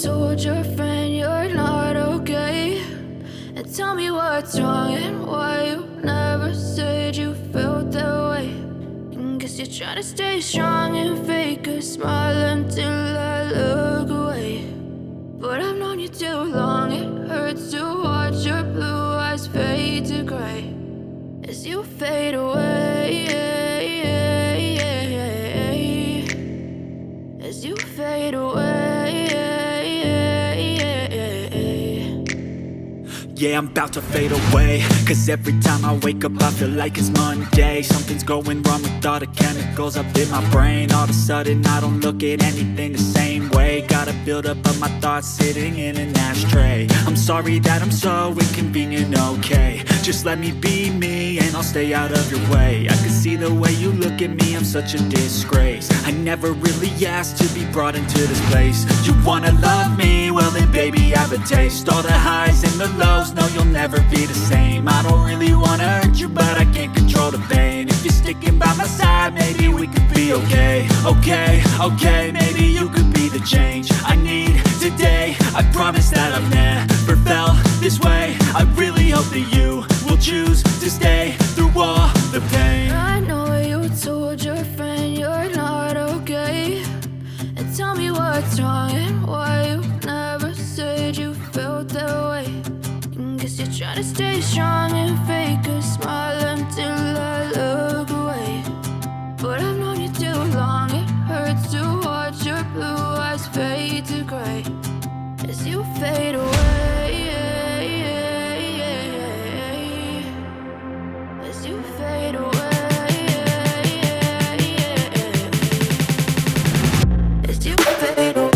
told your friend you're not okay? And tell me what's wrong and why you never said you felt that way. And guess you're trying to stay strong and fake a smile until I look away. But I've known you too long, it hurts to watch your blue eyes fade to gray as you fade away, as you fade away. Yeah, I'm about to fade away, cause every time I wake up I feel like it's Monday. Something's going wrong with all the chemicals up in my brain. All of a sudden I don't look at anything the same way. Gotta build up of my thoughts sitting in an ashtray. I'm sorry that I'm so inconvenient, okay? Just let me be me and I'll stay out of your way. I can see the way you look at me, I'm such a disgrace. I never really asked to be brought into this place. You wanna love me? Well then baby I have a taste. All the highs and the lows, no you'll never be the same. I don't really wanna hurt you but I can't control the pain. If you're sticking by my side maybe we could be okay. Okay, maybe you could be the change I need today. I promise that I've never felt this way. I really hope that you will choose to stay through all the pain. I know you told your friend you're not okay. And tell me what's wrong and why you never said you felt that way. And guess you're trying to stay strong and fake a smile until I look away. But I've known you too long, it hurts to watch your blue eyes fade to gray as you fade away, as you fade away, as you fade away.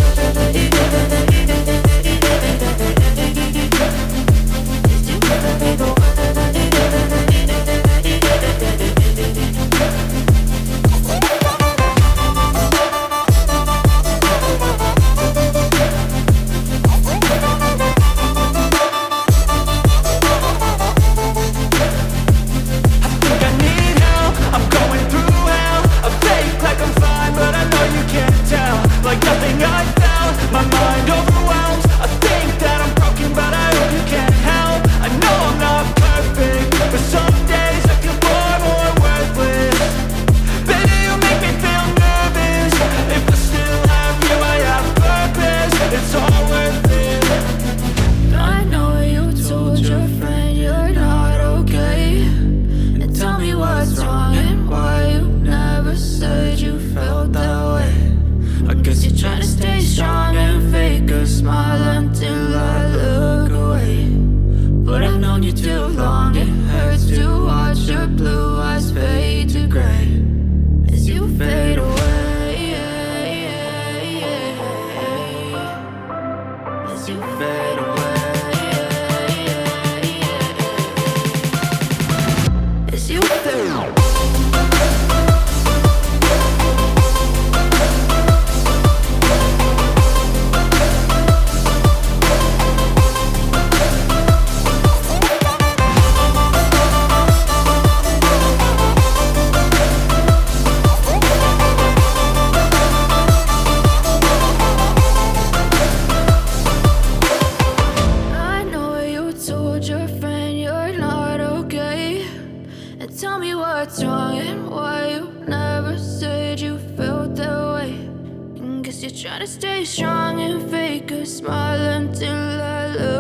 Trying to stay strong and fake a smile until I look